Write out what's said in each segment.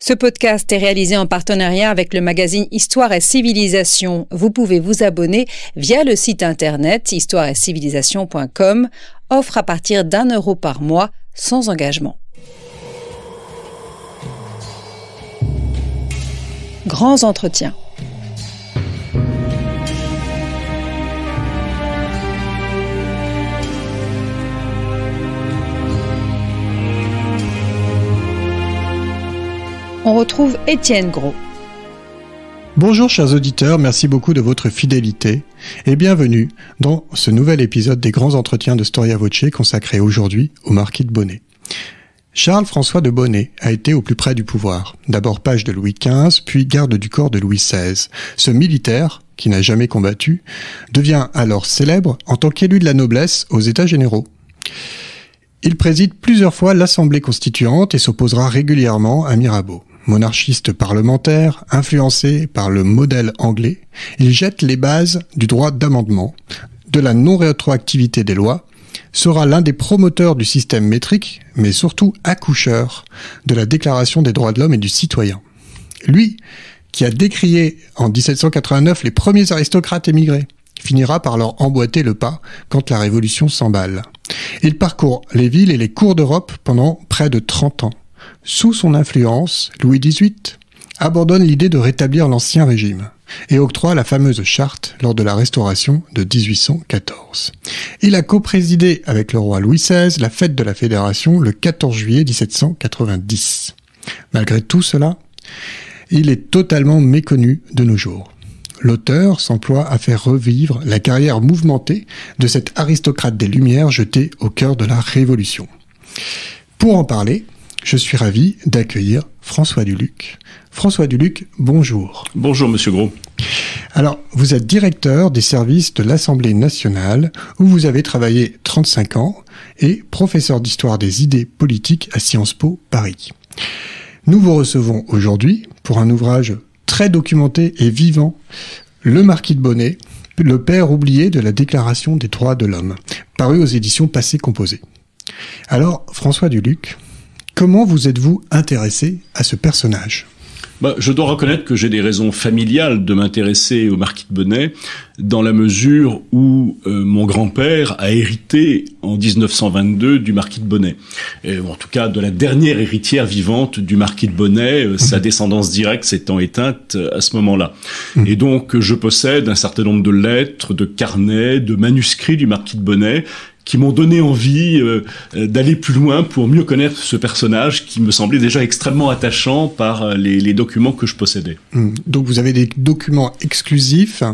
Ce podcast est réalisé en partenariat avec le magazine Histoire et Civilisation. Vous pouvez vous abonner via le site internet histoireetcivilisation.com, offre à partir d'€1 par mois, sans engagement. Grands entretiens. On retrouve Étienne Gros. Bonjour chers auditeurs, merci beaucoup de votre fidélité et bienvenue dans ce nouvel épisode des grands entretiens de Storia Voce consacré aujourd'hui au marquis de Bonnet. Charles-François de Bonnet a été au plus près du pouvoir, d'abord page de Louis XV, puis garde du corps de Louis XVI. Ce militaire, qui n'a jamais combattu, devient alors célèbre en tant qu'élu de la noblesse aux États généraux. Il préside plusieurs fois l'Assemblée constituante et s'opposera régulièrement à Mirabeau. Monarchiste parlementaire, influencé par le modèle anglais, il jette les bases du droit d'amendement, de la non-rétroactivité des lois, sera l'un des promoteurs du système métrique, mais surtout accoucheur de la Déclaration des droits de l'homme et du citoyen. Lui, qui a décrié en 1789 les premiers aristocrates émigrés, finira par leur emboîter le pas quand la Révolution s'emballe. Il parcourt les villes et les cours d'Europe pendant près de 30 ans. Sous son influence, Louis XVIII abandonne l'idée de rétablir l'ancien régime et octroie la fameuse charte lors de la Restauration de 1814. Il a coprésidé avec le roi Louis XVI la fête de la Fédération le 14 juillet 1790. Malgré tout cela, il est totalement méconnu de nos jours. L'auteur s'emploie à faire revivre la carrière mouvementée de cet aristocrate des Lumières jeté au cœur de la Révolution. Pour en parler, je suis ravi d'accueillir François Duluc. François Duluc, bonjour. Bonjour Monsieur Gros. Alors, vous êtes directeur des services de l'Assemblée nationale où vous avez travaillé 35 ans et professeur d'histoire des idées politiques à Sciences Po Paris. Nous vous recevons aujourd'hui pour un ouvrage très documenté et vivant, Le Marquis de Bonnet, le père oublié de la Déclaration des droits de l'homme, paru aux éditions Passé Composé. Alors, François Duluc, comment vous êtes-vous intéressé à ce personnage ? Je dois reconnaître que j'ai des raisons familiales de m'intéresser au marquis de Bonnet, dans la mesure où mon grand-père a hérité en 1922 du marquis de Bonnet. En tout cas, de la dernière héritière vivante du marquis de Bonnet, sa descendance directe s'étant éteinte à ce moment-là. Et donc, je possède un certain nombre de lettres, de carnets, de manuscrits du marquis de Bonnet, qui m'ont donné envie d'aller plus loin pour mieux connaître ce personnage qui me semblait déjà extrêmement attachant par les documents que je possédais. Donc vous avez des documents exclusifs.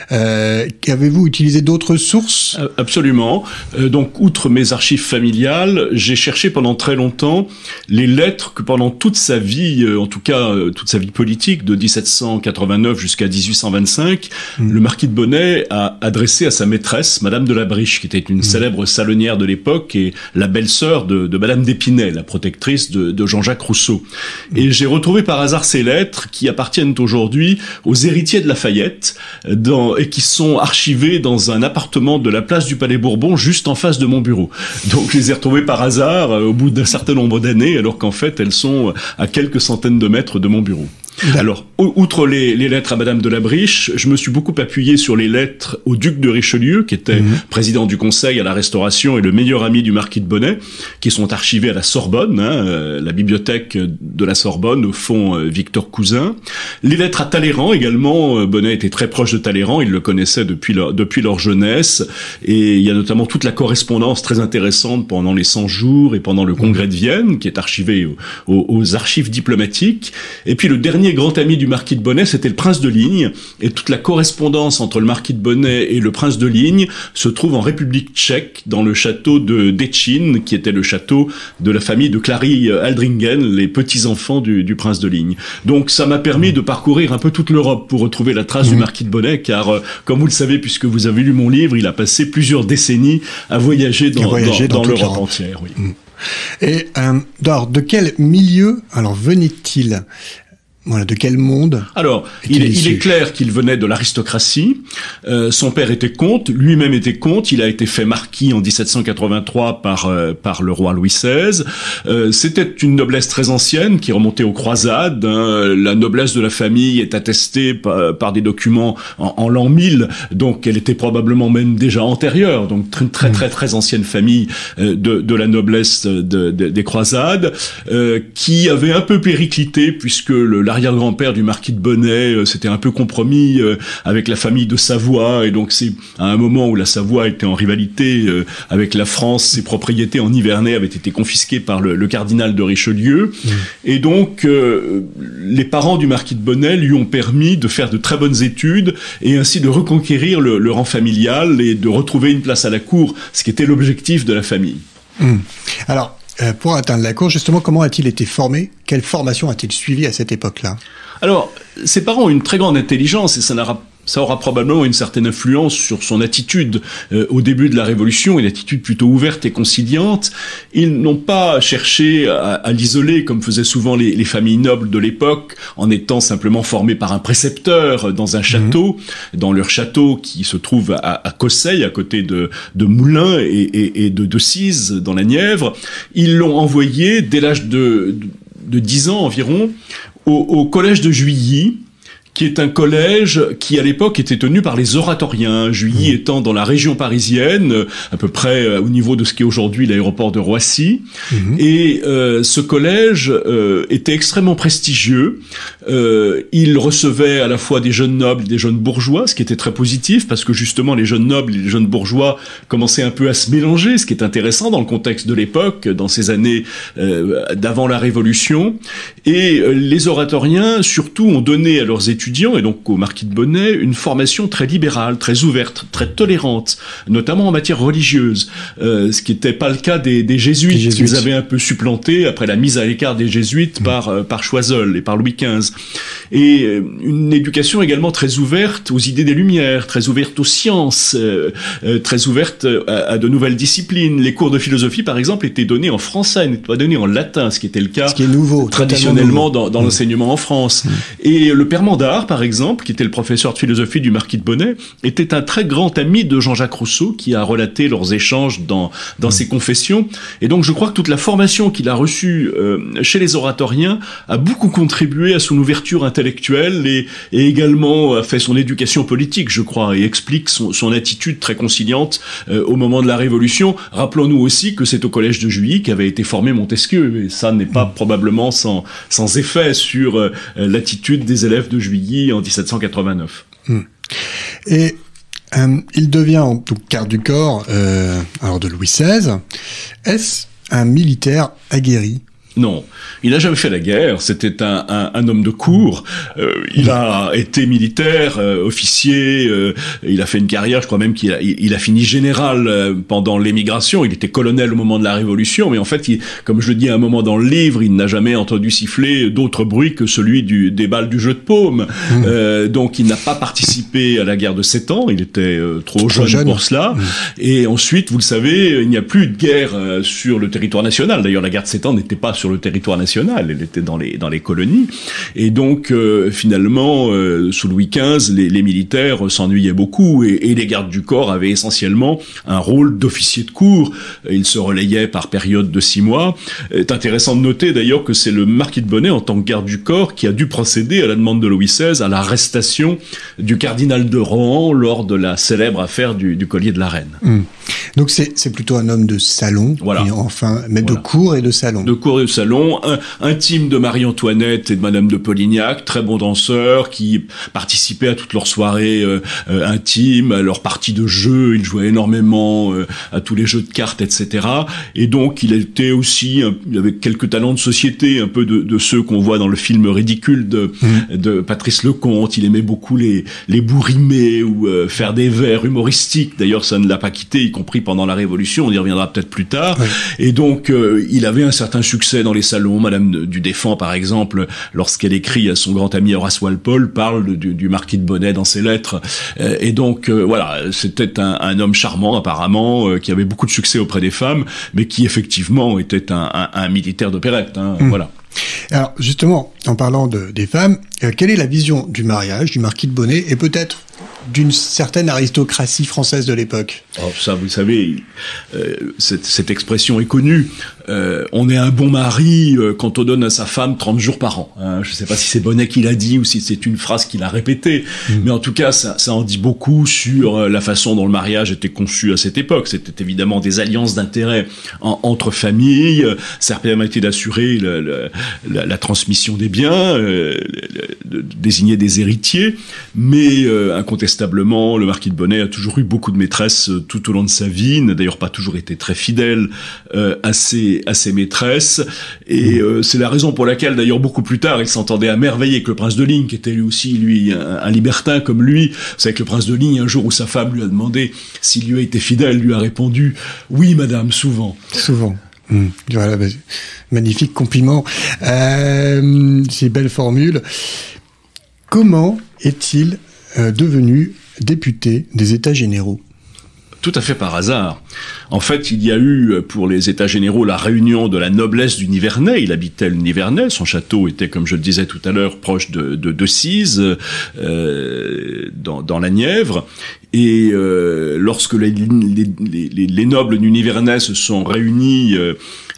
Avez-vous utilisé d'autres sources ? Absolument. Donc, outre mes archives familiales, j'ai cherché pendant très longtemps les lettres que pendant toute sa vie, en tout cas toute sa vie politique, de 1789 jusqu'à 1825, le marquis de Bonnet a adressé à sa maîtresse, Madame de la Briche, qui était une célèbre salonnière de l'époque et la belle-sœur de Madame d'Épinay, la protectrice de Jean-Jacques Rousseau. Et j'ai retrouvé par hasard ces lettres qui appartiennent aujourd'hui aux héritiers de Lafayette et qui sont archivées dans un appartement de la place du Palais Bourbon juste en face de mon bureau. Donc je les ai retrouvées par hasard au bout d'un certain nombre d'années alors qu'en fait elles sont à quelques centaines de mètres de mon bureau. Alors, outre les lettres à Madame de la Briche, je me suis beaucoup appuyé sur les lettres au duc de Richelieu, qui était président du Conseil à la Restauration et le meilleur ami du marquis de Bonnet, qui sont archivées à la Sorbonne, la bibliothèque de la Sorbonne, au fond Victor Cousin. Les lettres à Talleyrand également, Bonnet était très proche de Talleyrand, il le connaissait depuis leur jeunesse, et il y a notamment toute la correspondance très intéressante pendant les 100 jours et pendant le congrès de Vienne, qui est archivée aux archives diplomatiques. Et puis le dernier grand ami du marquis de Bonnet, c'était le prince de Ligne, et toute la correspondance entre le marquis de Bonnet et le prince de Ligne se trouve en République tchèque, dans le château de Děčín, qui était le château de la famille de Clary Aldringen, les petits-enfants du prince de Ligne. Donc ça m'a permis de parcourir un peu toute l'Europe pour retrouver la trace du marquis de Bonnet, car comme vous le savez, puisque vous avez lu mon livre, il a passé plusieurs décennies à voyager dans l'Europe entière. Oui. Et de quel milieu alors venait-il ? Voilà, de quel monde? Alors, il est clair qu'il venait de l'aristocratie. Son père était comte, lui-même était comte. Il a été fait marquis en 1783 par le roi Louis XVI. C'était une noblesse très ancienne qui remontait aux croisades. La noblesse de la famille est attestée par des documents en l'an 1000, donc elle était probablement même déjà antérieure. Donc très ancienne famille de la noblesse des croisades, qui avait un peu périclité puisque l'arrière-grand-père du marquis de Bonnet s'était un peu compromis avec la famille de Savoie, et donc c'est à un moment où la Savoie était en rivalité avec la France, ses propriétés en Nivernais avaient été confisquées par le cardinal de Richelieu, et donc les parents du marquis de Bonnet lui ont permis de faire de très bonnes études et ainsi de reconquérir le rang familial et de retrouver une place à la cour, ce qui était l'objectif de la famille. Alors, pour atteindre la cour, justement, comment a-t-il été formé? Quelle formation a-t-il suivi à cette époque-là? Alors, ses parents ont une très grande intelligence et ça aura probablement une certaine influence sur son attitude au début de la Révolution, une attitude plutôt ouverte et conciliante. Ils n'ont pas cherché à l'isoler comme faisaient souvent les familles nobles de l'époque, en étant simplement formés par un précepteur dans un château, dans leur château qui se trouve à Cosseil, à côté de Moulins et de Cise, dans la Nièvre. Ils l'ont envoyé, dès l'âge de 10 ans environ, au collège de Juilly, qui est un collège qui, à l'époque, était tenu par les oratoriens, Juilly étant dans la région parisienne, à peu près au niveau de ce qu'est aujourd'hui l'aéroport de Roissy. Et ce collège était extrêmement prestigieux. Il recevait à la fois des jeunes nobles et des jeunes bourgeois, ce qui était très positif, parce que justement, les jeunes nobles et les jeunes bourgeois commençaient un peu à se mélanger, ce qui est intéressant dans le contexte de l'époque, dans ces années d'avant la Révolution. Et les oratoriens, surtout, ont donné à leurs étudiants, et donc au marquis de Bonnet, une formation très libérale, très ouverte, très tolérante, notamment en matière religieuse, ce qui n'était pas le cas des jésuites, qu'ils avaient un peu supplanté après la mise à l'écart des jésuites par Choiseul et par Louis XV. Et une éducation également très ouverte aux idées des Lumières, très ouverte aux sciences, très ouverte à de nouvelles disciplines. Les cours de philosophie, par exemple, étaient donnés en français, n'étaient pas donnés en latin, ce qui était le cas traditionnellement dans l'enseignement en France. Et le père Mandar, par exemple, qui était le professeur de philosophie du marquis de Bonnet, était un très grand ami de Jean-Jacques Rousseau, qui a relaté leurs échanges dans ses confessions. Et donc je crois que toute la formation qu'il a reçue chez les oratoriens a beaucoup contribué à son ouverture intellectuelle et également a fait son éducation politique, je crois, et explique son attitude très conciliante au moment de la Révolution. Rappelons-nous aussi que c'est au collège de Juilly qu'avait été formé Montesquieu, et ça n'est pas probablement sans effet sur l'attitude des élèves de Juilly en 1789. Et il devient en tout garde du corps alors de Louis XVI. Est-ce un militaire aguerri? Non, il n'a jamais fait la guerre, c'était un homme de cour, il a été militaire, officier, il a fait une carrière, je crois même qu'il a fini général pendant l'émigration, il était colonel au moment de la Révolution, mais en fait, comme je le dis à un moment dans le livre, il n'a jamais entendu siffler d'autre bruit que celui des balles du jeu de paume, donc il n'a pas participé à la guerre de 7 ans, il était trop jeune pour cela, et ensuite, vous le savez, il n'y a plus de guerre sur le territoire national, d'ailleurs la guerre de 7 ans n'était pas sur le territoire national, elle était dans les colonies, et donc finalement sous Louis XV les militaires s'ennuyaient beaucoup et les gardes du corps avaient essentiellement un rôle d'officier de cour, ils se relayaient par période de 6 mois. C'est intéressant de noter d'ailleurs que c'est le marquis de Bonnet en tant que garde du corps qui a dû procéder à la demande de Louis XVI à l'arrestation du cardinal de Rohan lors de la célèbre affaire du collier de la reine. Donc c'est plutôt un homme de salon, voilà. Et enfin, mais voilà. De cour et de salon. De cour et de salon, intime de Marie-Antoinette et de Madame de Polignac, très bon danseur, qui participait à toutes leurs soirées intimes, à leurs parties de jeu, il jouait énormément à tous les jeux de cartes, etc. Et donc il était aussi, il avait quelques talents de société, un peu de ceux qu'on voit dans le film ridicule de Patrice Lecomte. Il aimait beaucoup les bourrimés ou faire des vers humoristiques. D'ailleurs, ça ne l'a pas quitté, y compris pendant la Révolution, on y reviendra peut-être plus tard. Oui. Et donc, il avait un certain succès dans les salons. Madame du Défend, par exemple, lorsqu'elle écrit à son grand ami Horace Walpole, parle du marquis de Bonnet dans ses lettres. Et donc, voilà, c'était un homme charmant, apparemment, qui avait beaucoup de succès auprès des femmes, mais qui, effectivement, était un militaire d'opérette. Voilà. Alors justement, en parlant des femmes, quelle est la vision du mariage du marquis de Bonnet et peut-être d'une certaine aristocratie française de l'époque? Oh, ça, vous savez, cette expression est connue. On est un bon mari quand on donne à sa femme 30 jours par an. Hein. Je ne sais pas si c'est Bonnet qui l'a dit ou si c'est une phrase qu'il a répétée. Mais en tout cas, ça en dit beaucoup sur la façon dont le mariage était conçu à cette époque. C'était évidemment des alliances d'intérêts entre familles. Ça permettait d'assurer la transmission des biens, de désigner des héritiers. Mais incontestablement, le marquis de Bonnet a toujours eu beaucoup de maîtresses tout au long de sa vie. N'a d'ailleurs pas toujours été très fidèle à ses maîtresses, et c'est la raison pour laquelle d'ailleurs beaucoup plus tard il s'entendait à merveille avec le prince de Ligne, qui était lui aussi un libertin comme lui. C'est que le prince de Ligne, un jour où sa femme lui a demandé s'il lui a été fidèle, lui a répondu « Oui madame, souvent ». Souvent. Voilà, magnifique compliment. Ces belles formules. Comment est-il devenu député des États généraux? Tout à fait par hasard. En fait, il y a eu pour les États généraux la réunion de la noblesse du Nivernais. Il habitait le Nivernais. Son château était, comme je le disais tout à l'heure, proche de Decize, dans la Nièvre. Et lorsque les nobles du Nivernais se sont réunis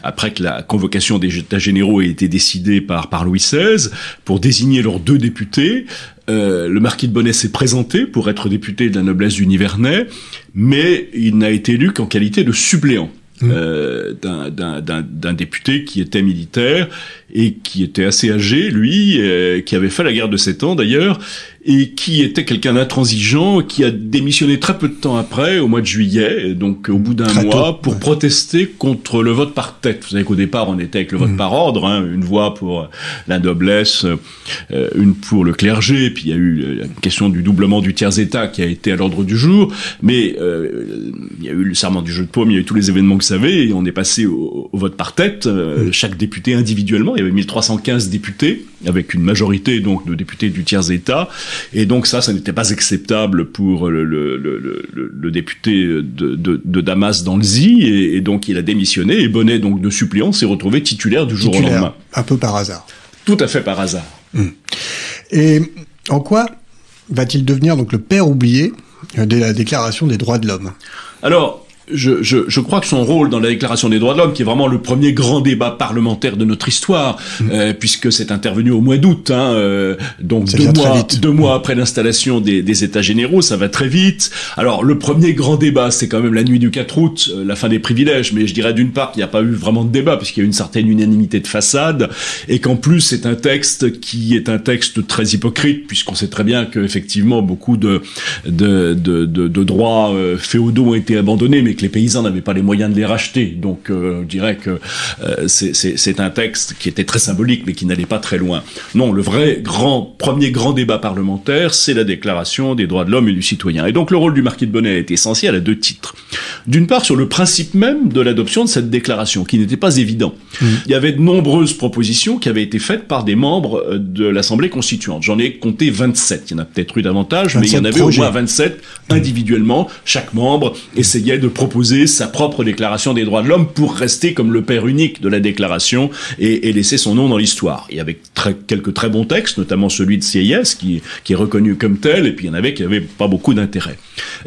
après que la convocation des États généraux ait été décidée par Louis XVI pour désigner leurs 2 députés, le marquis de Bonnet s'est présenté pour être député de la noblesse du Nivernais, mais il n'a été élu qu'en qualité de suppléant d'un député qui était militaire et qui était assez âgé, lui, qui avait fait la guerre de 7 ans d'ailleurs, et qui était quelqu'un d'intransigeant, qui a démissionné très peu de temps après, au mois de juillet, donc au bout d'un mois, pour protester contre le vote par tête. Vous savez qu'au départ, on était avec le vote par ordre, hein, une voix pour la noblesse, une pour le clergé, puis il y a eu la question du doublement du tiers-état qui a été à l'ordre du jour, mais il y a eu le serment du jeu de paume, il y a eu tous les événements que vous savez, et on est passé au vote par tête, chaque député individuellement. Il y avait 1315 députés, avec une majorité donc de députés du tiers-état, et donc ça n'était pas acceptable pour le député de Damas dans le Zi, et donc il a démissionné, et Bonnet, donc de suppléant, s'est retrouvé titulaire du jour au lendemain. Un peu par hasard. Tout à fait par hasard. Et en quoi va-t-il devenir donc le père oublié de la Déclaration des droits de l'homme? Alors, je crois que son rôle dans la Déclaration des droits de l'homme, qui est vraiment le premier grand débat parlementaire de notre histoire, puisque c'est intervenu au mois d'août, donc 2 mois après l'installation des États généraux, ça va très vite. Alors le premier grand débat, c'est quand même la nuit du 4 août, la fin des privilèges, mais je dirais d'une part qu'il n'y a pas eu vraiment de débat, puisqu'il y a eu une certaine unanimité de façade, et qu'en plus c'est un texte qui est un texte très hypocrite, puisqu'on sait très bien qu'effectivement beaucoup de droits féodaux ont été abandonnés, mais que les paysans n'avaient pas les moyens de les racheter. Donc je dirais que c'est un texte qui était très symbolique, mais qui n'allait pas très loin. Non, le vrai premier grand débat parlementaire, c'est la Déclaration des droits de l'homme et du citoyen. Et donc le rôle du marquis de Bonnet est essentiel à 2 titres. D'une part, sur le principe même de l'adoption de cette déclaration, qui n'était pas évident. Il y avait de nombreuses propositions qui avaient été faites par des membres de l'Assemblée constituante. J'en ai compté 27. Il y en a peut-être eu davantage, mais il y en avait au moins 27 individuellement. Chaque membre essayait de proposer sa propre déclaration des droits de l'homme pour rester comme le père unique de la déclaration et laisser son nom dans l'histoire. Il y avait quelques très bons textes, notamment celui de Sieyès, qui est reconnu comme tel, et puis il y en avait qui n'avaient pas beaucoup d'intérêt.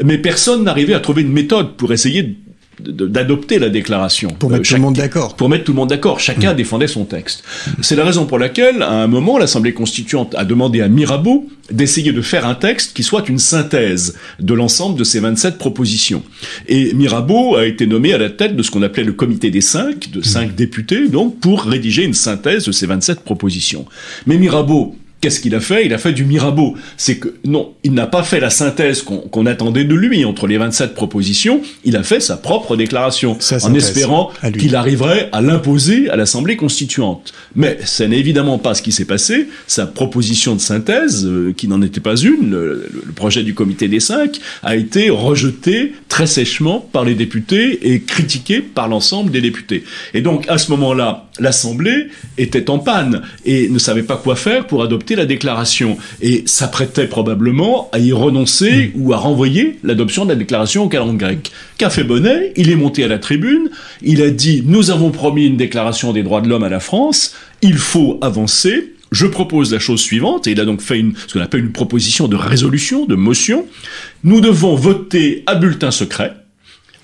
Mais personne n'arrivait à trouver une méthode pour essayer d'adopter la déclaration. Pour mettre tout le monde d'accord. Pour mettre tout le monde d'accord. Chacun défendait son texte. C'est la raison pour laquelle, à un moment, l'Assemblée constituante a demandé à Mirabeau d'essayer de faire un texte qui soit une synthèse de l'ensemble de ces 27 propositions. Et Mirabeau a été nommé à la tête de ce qu'on appelait le comité des 5, de 5 députés, donc, pour rédiger une synthèse de ces 27 propositions. Mais Mirabeau, qu'est-ce qu'il a fait? Il a fait du Mirabeau. C'est que, non, il n'a pas fait la synthèse qu'on attendait de lui entre les 27 propositions, il a fait sa propre déclaration, en espérant qu'il arriverait à l'imposer à l'Assemblée constituante. Mais ce n'est évidemment pas ce qui s'est passé. Sa proposition de synthèse, qui n'en était pas une, le projet du comité des 5, a été rejeté très sèchement par les députés et critiqué par l'ensemble des députés. Et donc, à ce moment-là, l'Assemblée était en panne et ne savait pas quoi faire pour adopter la déclaration, et s'apprêtait probablement à y renoncer ou à renvoyer l'adoption de la déclaration aux calendes grecques. Qu'a fait Bonnet? Il est monté à la tribune, il a dit « Nous avons promis une déclaration des droits de l'homme à la France », il faut avancer. Je propose la chose suivante, et il a donc fait ce qu'on appelle une proposition de résolution, de motion. Nous devons voter à bulletin secret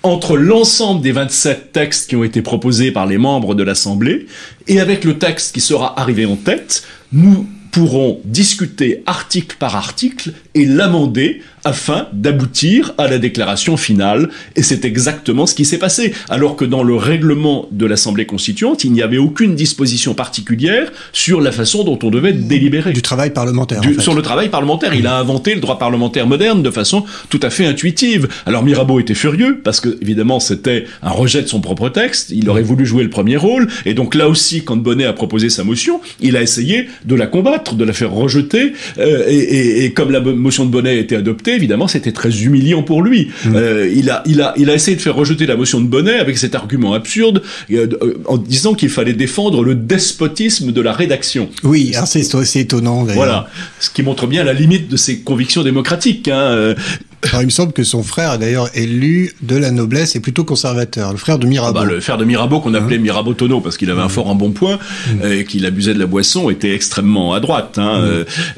entre l'ensemble des 27 textes qui ont été proposés par les membres de l'Assemblée, et avec le texte qui sera arrivé en tête, nous pourront discuter article par article et l'amender afin d'aboutir à la déclaration finale. Et c'est exactement ce qui s'est passé. Alors que dans le règlement de l'Assemblée constituante, il n'y avait aucune disposition particulière sur la façon dont on devait délibérer. Du travail parlementaire, Sur le travail parlementaire. Il a inventé le droit parlementaire moderne de façon tout à fait intuitive. Alors Mirabeau était furieux, parce que, évidemment, c'était un rejet de son propre texte. Il aurait voulu jouer le premier rôle. Et donc là aussi, quand Bonnet a proposé sa motion, il a essayé de la combattre, de la faire rejeter. Et comme la motion de Bonnet a été adoptée, évidemment, c'était très humiliant pour lui. Il a essayé de faire rejeter la motion de Bonnet avec cet argument absurde en disant qu'il fallait défendre le despotisme de la rédaction. Oui, alors c'est étonnant. D'ailleurs. Voilà, ce qui montre bien la limite de ses convictions démocratiques. Alors, il me semble que son frère, d'ailleurs, élu de la noblesse, est plutôt conservateur. Le frère de Mirabeau. Le frère de Mirabeau, qu'on appelait Mirabeau Tonneau, parce qu'il avait un fort embonpoint, et qu'il abusait de la boisson, était extrêmement à droite.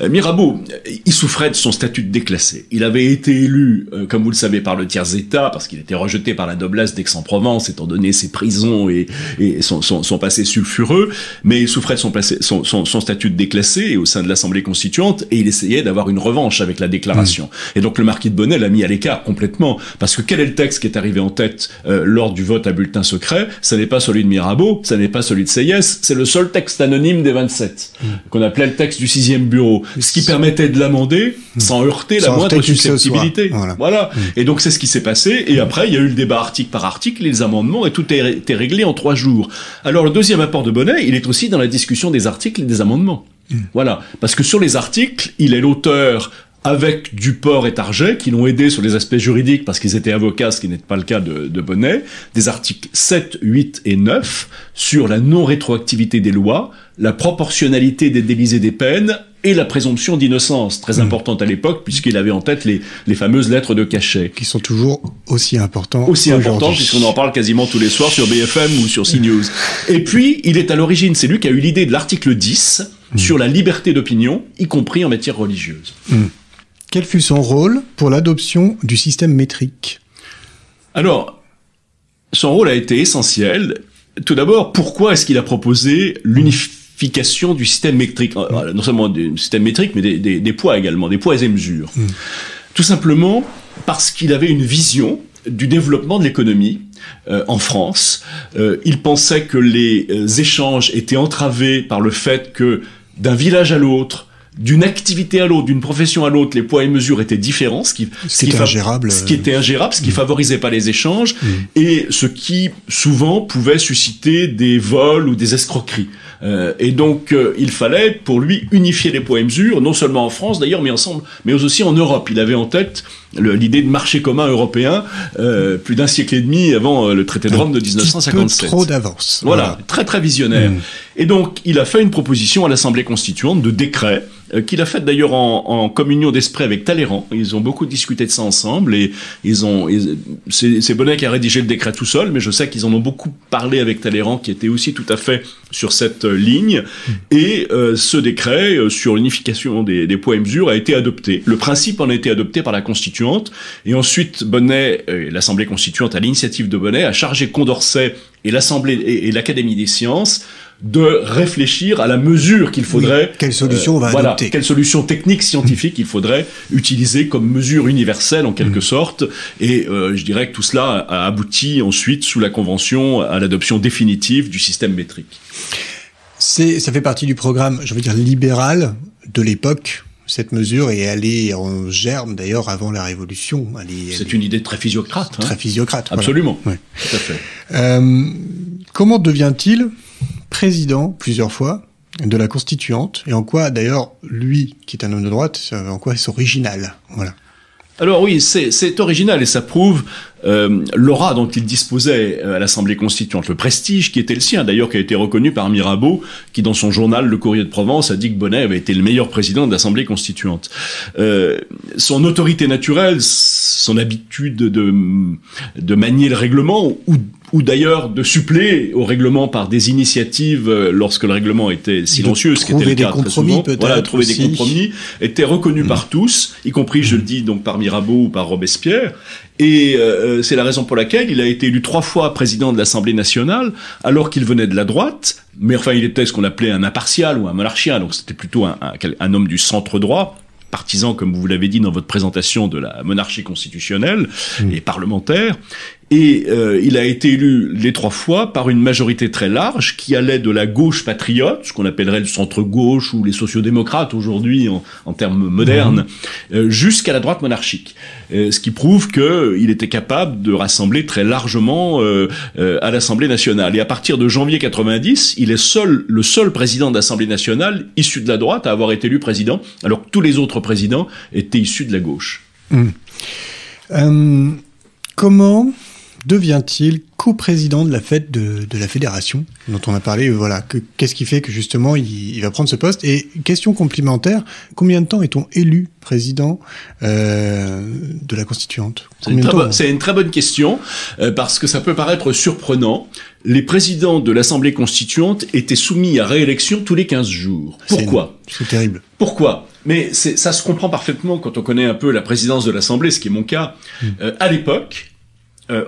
Mirabeau, il souffrait de son statut de déclassé. Il avait été élu, comme vous le savez, par le tiers-état, parce qu'il était rejeté par la noblesse d'Aix-en-Provence, étant donné ses prisons et son passé sulfureux, mais il souffrait de son statut de déclassé, et au sein de l'Assemblée constituante, et il essayait d'avoir une revanche avec la déclaration. Et donc le marquis de Bonnet l'a mis à l'écart complètement, parce que quel est le texte qui est arrivé en tête lors du vote à bulletin secret? Ça n'est pas celui de Mirabeau, ça n'est pas celui de Sieyès, c'est le seul texte anonyme des 27, qu'on appelait le texte du 6e bureau, ce qui permettait de l'amender sans heurter la moindre susceptibilité. Voilà. Et donc c'est ce qui s'est passé, et après il y a eu le débat article par article, les amendements, et tout a été réglé en 3 jours. Alors le deuxième apport de Bonnet, il est aussi dans la discussion des articles et des amendements. Voilà, parce que sur les articles, il est l'auteur avec Duport et Target, qui l'ont aidé sur les aspects juridiques parce qu'ils étaient avocats, ce qui n'est pas le cas de Bonnet, des articles 7, 8 et 9 sur la non-rétroactivité des lois, la proportionnalité des délits et des peines et la présomption d'innocence, très importante à l'époque, puisqu'il avait en tête les fameuses lettres de cachet. Qui sont toujours aussi importantes puisqu'on en parle quasiment tous les soirs sur BFM ou sur CNews. Et puis, il est à l'origine, c'est lui qui a eu l'idée de l'article 10 sur la liberté d'opinion, y compris en matière religieuse. Quel fut son rôle pour l'adoption du système métrique? Alors, son rôle a été essentiel. Tout d'abord, pourquoi est-ce qu'il a proposé l'unification du système métrique? Non seulement du système métrique, mais des poids également, des poids et mesures. Tout simplement parce qu'il avait une vision du développement de l'économie en France. Il pensait que les échanges étaient entravés par le fait que d'un village à l'autre, d'une activité à l'autre, d'une profession à l'autre, les poids et mesures étaient différents, ce qui était ingérable, ce qui favorisait pas les échanges, et ce qui souvent pouvait susciter des vols ou des escroqueries. Et donc il fallait pour lui unifier les poids et mesures, non seulement en France d'ailleurs, mais aussi en Europe. Il avait en tête l'idée de marché commun européen plus d'un siècle et demi avant le traité de Rome de 1957. Trop d'avance. Voilà, très très visionnaire. Et donc il a fait une proposition à l'Assemblée constituante de décret qu'il a fait d'ailleurs en communion d'esprit avec Talleyrand. Ils ont beaucoup discuté de ça ensemble, et c'est Bonnet qui a rédigé le décret tout seul, mais je sais qu'ils en ont beaucoup parlé avec Talleyrand, qui était aussi tout à fait sur cette ligne. Et ce décret sur l'unification des poids et mesures a été adopté. Le principe en a été adopté par la Constituante, et ensuite Bonnet, l'Assemblée constituante à l'initiative de Bonnet, a chargé Condorcet et l'Assemblée et l'Académie des sciences de réfléchir à la mesure qu'il faudrait... quelle solution on va adopter. Quelle solution technique, scientifique il faudrait utiliser comme mesure universelle en quelque sorte. Et je dirais que tout cela a abouti ensuite, sous la Convention, à l'adoption définitive du système métrique. Ça fait partie du programme, je veux dire, libéral de l'époque, cette mesure, et elle est en germe d'ailleurs avant la Révolution. C'est une idée très physiocrate. Très physiocrate. Absolument. Voilà. Ouais. Tout à fait. Comment devient-il président, plusieurs fois, de la Constituante, et en quoi, d'ailleurs, lui, qui est un homme de droite, en quoi est-ce original? Voilà. Alors oui, c'est original, et ça prouve l'aura dont il disposait à l'Assemblée constituante, le prestige qui était le sien, d'ailleurs, qui a été reconnu par Mirabeau, qui dans son journal Le Courrier de Provence a dit que Bonnet avait été le meilleur président de l'Assemblée constituante. Son autorité naturelle, son habitude de manier le règlement, ou ou d'ailleurs de suppléer au règlement par des initiatives lorsque le règlement était silencieux, ce qui était le cas très souvent. Voilà, trouver des compromis, était reconnu par tous, y compris, je le dis, donc par Mirabeau ou par Robespierre. Et c'est la raison pour laquelle il a été élu 3 fois président de l'Assemblée nationale, alors qu'il venait de la droite, mais enfin il était ce qu'on appelait un impartial ou un monarchien, donc c'était plutôt un homme du centre droit, partisan, comme vous l'avez dit dans votre présentation, de la monarchie constitutionnelle et parlementaire. Et il a été élu les 3 fois par une majorité très large qui allait de la gauche patriote, ce qu'on appellerait le centre-gauche ou les sociodémocrates aujourd'hui en termes modernes, jusqu'à la droite monarchique. Ce qui prouve qu'il était capable de rassembler très largement à l'Assemblée nationale. Et à partir de janvier 90, il est le seul président de l'Assemblée nationale issu de la droite à avoir été élu président, alors que tous les autres présidents étaient issus de la gauche. Comment devient-il coprésident de la fête de la fédération dont on a parlé? Voilà, qu'est-ce qui fait que justement il va prendre ce poste? Et question complémentaire, combien de temps est-on élu président de la Constituante? C'est une très bonne question parce que ça peut paraître surprenant. Les présidents de l'Assemblée Constituante étaient soumis à réélection tous les 15 jours. Pourquoi? C'est terrible. Pourquoi? Mais ça se comprend parfaitement quand on connaît un peu la présidence de l'Assemblée, ce qui est mon cas. À l'époque,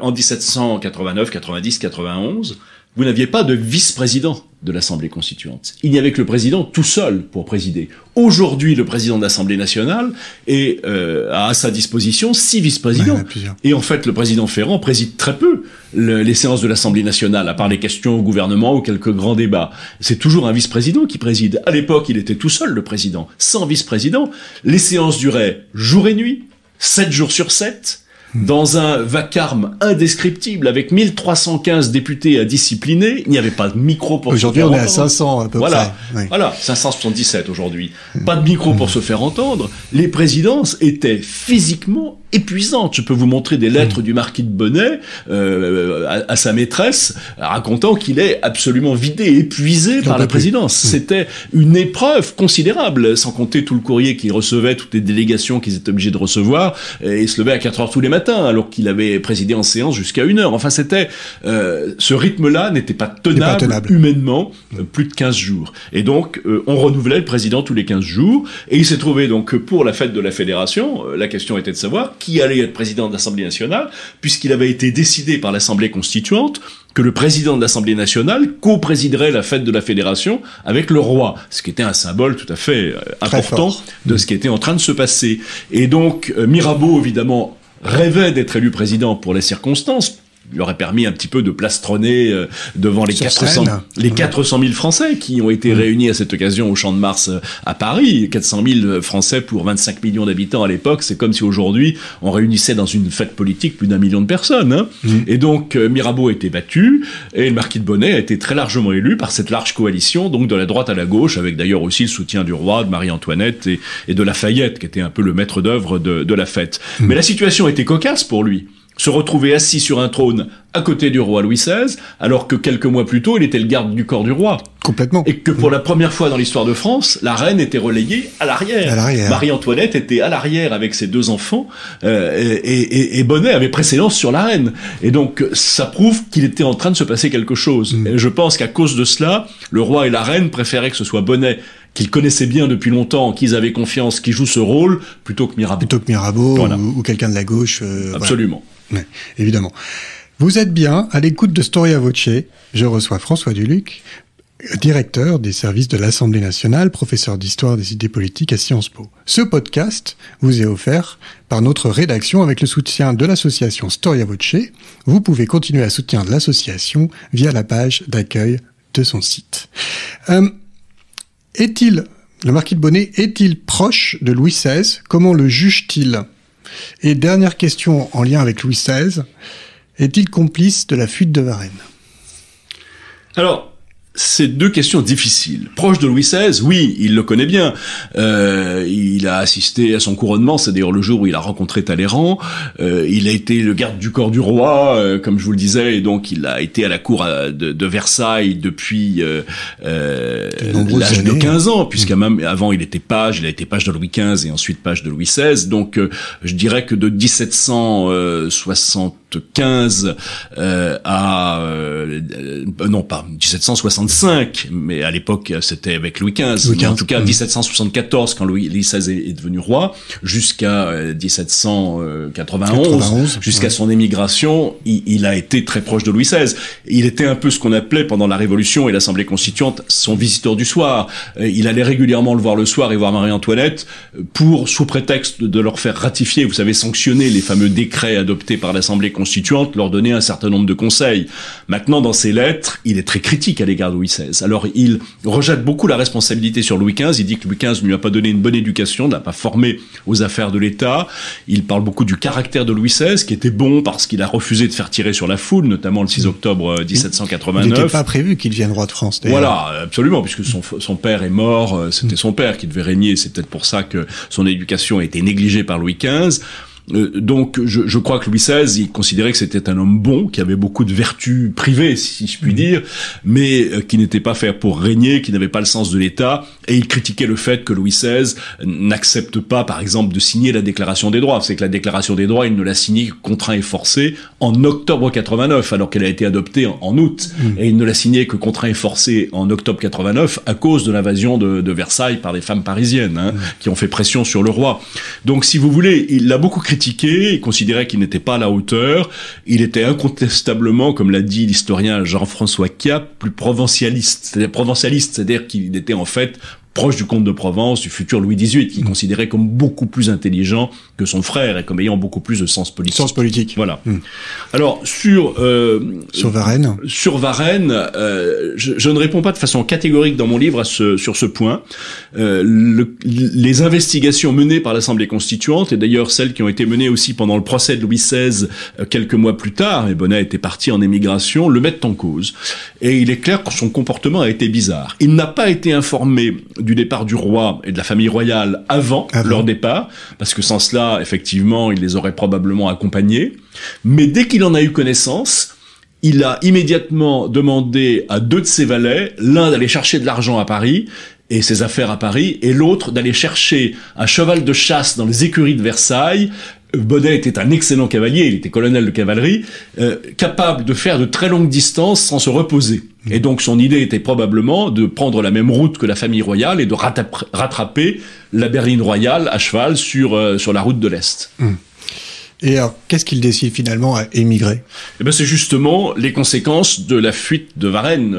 en 1789, 90, 91, vous n'aviez pas de vice-président de l'Assemblée constituante. Il n'y avait que le président tout seul pour présider. Aujourd'hui, le président de l'Assemblée nationale a à sa disposition 6 vice-présidents. Et en fait, le président Ferrand préside très peu les séances de l'Assemblée nationale, à part les questions au gouvernement ou quelques grands débats. C'est toujours un vice-président qui préside. À l'époque, il était tout seul, le président, sans vice-président. Les séances duraient jour et nuit, 7 jours sur 7, dans un vacarme indescriptible, avec 1315 députés à discipliner. Il n'y avait pas de micro pour se faire entendre. Aujourd'hui, on est à 500 à peu près. Oui. Voilà, 577 aujourd'hui. Pas de micro pour se faire entendre. Les présidences étaient physiquement épuisantes. Je peux vous montrer des lettres du marquis de Bonnet à sa maîtresse, racontant qu'il est absolument vidé, épuisé par la présidence. C'était une épreuve considérable, sans compter tout le courrier qu'il recevait, toutes les délégations qu'ils étaient obligés de recevoir, et il se levait à 4 heures tous les matins, alors qu'il avait présidé en séance jusqu'à 1 heure. Enfin, c'était ce rythme-là n'était pas tenable humainement plus de 15 jours. Et donc, on renouvelait le président tous les 15 jours, et il s'est trouvé donc que pour la fête de la Fédération, la question était de savoir qui allait être président de l'Assemblée nationale, puisqu'il avait été décidé par l'Assemblée constituante que le président de l'Assemblée nationale co-présiderait la fête de la Fédération avec le roi, ce qui était un symbole tout à fait important de ce qui était en train de se passer. Et donc, Mirabeau, évidemment, rêvait d'être élu président pour les circonstances. Il aurait permis un petit peu de plastronner devant les 400 000 Français qui ont été réunis à cette occasion au Champ de Mars à Paris. 400 000 Français pour 25 millions d'habitants à l'époque. C'est comme si aujourd'hui on réunissait dans une fête politique plus d'1 million de personnes. Hein. Et donc Mirabeau a été battu et le marquis de Bonnet a été très largement élu par cette large coalition, donc de la droite à la gauche, avec d'ailleurs aussi le soutien du roi, de Marie-Antoinette et de Lafayette, qui était un peu le maître d'œuvre de la fête. Mais la situation était cocasse pour lui. Se retrouver assis sur un trône à côté du roi Louis XVI, alors que quelques mois plus tôt, il était le garde du corps du roi. Complètement. Et que pour la première fois dans l'histoire de France, la reine était reléguée à l'arrière. Marie-Antoinette était à l'arrière avec ses 2 enfants, et Bonnet avait préséance sur la reine. Et donc, ça prouve qu'il était en train de se passer quelque chose. Et je pense qu'à cause de cela, le roi et la reine préféraient que ce soit Bonnet, qu'ils connaissaient bien depuis longtemps, en qui ils avaient confiance, qui joue ce rôle, plutôt que Mirabeau. Voilà. ou quelqu'un de la gauche. Absolument. Voilà. Ouais, évidemment. Vous êtes bien à l'écoute de Storia Voce. Je reçois François Duluc, directeur des services de l'Assemblée nationale, professeur d'histoire des idées politiques à Sciences Po. Ce podcast vous est offert par notre rédaction avec le soutien de l'association Storia Voce. Vous pouvez continuer à soutenir l'association via la page d'accueil de son site. Le marquis de Bonnet est-il proche de Louis XVI? Comment le juge-t-il? Et dernière question en lien avec Louis XVI, est-il complice de la fuite de Varennes? Alors, c'est 2 questions difficiles. Proche de Louis XVI, oui, il le connaît bien. Il a assisté à son couronnement, c'est d'ailleurs le jour où il a rencontré Talleyrand. Il a été le garde du corps du roi, comme je vous le disais, et donc il a été à la cour de Versailles depuis l'âge de 15 ans, puisqu'à même avant il a été page de Louis XV et ensuite page de Louis XVI. Donc je dirais que de 1768 1775 non pas 1765, mais à l'époque c'était avec Louis XV, mais en tout cas 1774 quand Louis XVI est devenu roi, jusqu'à 1791, jusqu'à son émigration, il a été très proche de Louis XVI. Il était un peu ce qu'on appelait pendant la Révolution et l'Assemblée constituante son visiteur du soir. Il allait régulièrement le voir le soir et voir Marie-Antoinette pour, sous prétexte de leur faire ratifier, vous savez, sanctionner les fameux décrets adoptés par l'Assemblée constituante, leur donner un certain nombre de conseils. Maintenant, dans ses lettres, il est très critique à l'égard de Louis XVI. Alors, il rejette beaucoup la responsabilité sur Louis XV. Il dit que Louis XV ne lui a pas donné une bonne éducation, ne l'a pas formé aux affaires de l'État. Il parle beaucoup du caractère de Louis XVI, qui était bon parce qu'il a refusé de faire tirer sur la foule, notamment le 6 octobre 1789. Il n'était pas prévu qu'il devienne roi de France, d'ailleurs. Voilà, absolument, puisque son père est mort, c'était son père qui devait régner, c'est peut-être pour ça que son éducation a été négligée par Louis XV. Donc, je crois que Louis XVI, il considérait que c'était un homme bon, qui avait beaucoup de vertus privées, si je puis dire, mais qui n'était pas fait pour régner, qui n'avait pas le sens de l'État, et il critiquait le fait que Louis XVI n'accepte pas, par exemple, de signer la Déclaration des droits. C'est que la Déclaration des droits, il ne l'a signée contraint et forcé en octobre 89, alors qu'elle a été adoptée en août, et il ne l'a signée que contraint et forcé en octobre 89 à cause de l'invasion de Versailles par des femmes parisiennes, qui ont fait pression sur le roi. Donc, si vous voulez, il l'a beaucoup critiqué, il considérait qu'il n'était pas à la hauteur, il était incontestablement, comme l'a dit l'historien Jean-François Chiappe, plus provincialiste, c'est-à-dire qu'il était en fait proche du comte de Provence, du futur Louis XVIII, qu'il considérait comme beaucoup plus intelligent que son frère et comme ayant beaucoup plus de sens politique. Sens politique. Voilà. Alors, sur Varennes. Sur Varennes, je ne réponds pas de façon catégorique dans mon livre sur ce point. Les investigations menées par l'Assemblée constituante, et d'ailleurs celles qui ont été menées aussi pendant le procès de Louis XVI quelques mois plus tard, et Bonnet était parti en émigration, le mettent en cause. Et il est clair que son comportement a été bizarre. Il n'a pas été informé du départ du roi et de la famille royale avant leur départ, parce que sans cela, effectivement, il les aurait probablement accompagnés. Mais dès qu'il en a eu connaissance, il a immédiatement demandé à 2 de ses valets, l'un d'aller chercher de l'argent à Paris, et ses affaires à Paris, et l'autre d'aller chercher un cheval de chasse dans les écuries de Versailles. Bonnet était un excellent cavalier, il était colonel de cavalerie, capable de faire de très longues distances sans se reposer. Et donc son idée était probablement de prendre la même route que la famille royale et de rattraper la berline royale à cheval sur la route de l'Est. Et alors, qu'est-ce qu'il décide finalement à émigrer ? Eh ben, c'est justement les conséquences de la fuite de Varennes,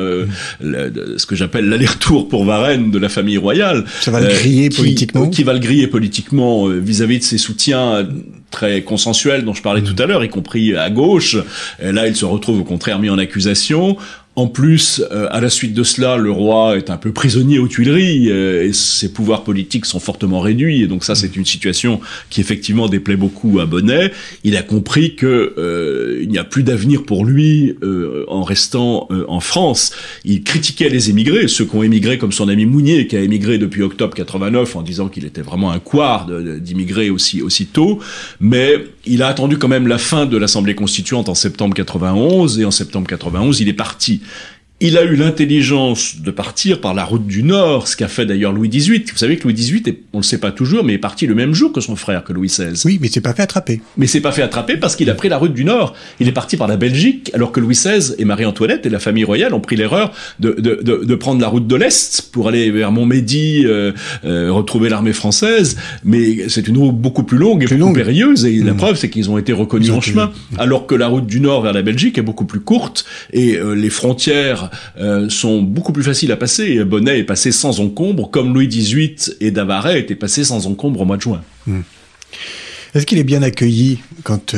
ce que j'appelle l'aller-retour pour Varennes de la famille royale. Ça va le griller politiquement. Qui va le griller politiquement vis-à-vis de ses soutiens très consensuels dont je parlais tout à l'heure, y compris à gauche. Et là, il se retrouve au contraire mis en accusation. En plus, à la suite de cela, le roi est un peu prisonnier aux Tuileries et ses pouvoirs politiques sont fortement réduits. Et donc ça, c'est une situation qui effectivement déplaît beaucoup à Bonnet. Il a compris que il n'y a plus d'avenir pour lui en restant en France. Il critiquait les émigrés, ceux qui ont émigré comme son ami Mounier, qui a émigré depuis octobre 89, en disant qu'il était vraiment un couard d'immigrer aussi tôt. Mais il a attendu quand même la fin de l'Assemblée constituante en septembre 91, et en septembre 91, il est parti. Il a eu l'intelligence de partir par la route du Nord, ce qu'a fait d'ailleurs Louis XVIII. Vous savez que Louis XVIII, on le sait pas toujours, mais est parti le même jour que son frère, que Louis XVI. Oui, mais c'est pas fait attraper. Mais c'est pas fait attraper parce qu'il a pris la route du Nord. Il est parti par la Belgique, alors que Louis XVI et Marie-Antoinette et la famille royale ont pris l'erreur de prendre la route de l'Est pour aller vers Montmédy, retrouver l'armée française. Mais c'est une route beaucoup plus longue et plus périlleuse, et la preuve, c'est qu'ils ont été reconnus en chemin. Alors que la route du Nord vers la Belgique est beaucoup plus courte, et les frontières sont beaucoup plus faciles à passer. Et Bonnet est passé sans encombre, comme Louis XVIII et Davaret étaient passés sans encombre au mois de juin. Est-ce qu'il est bien accueilli quand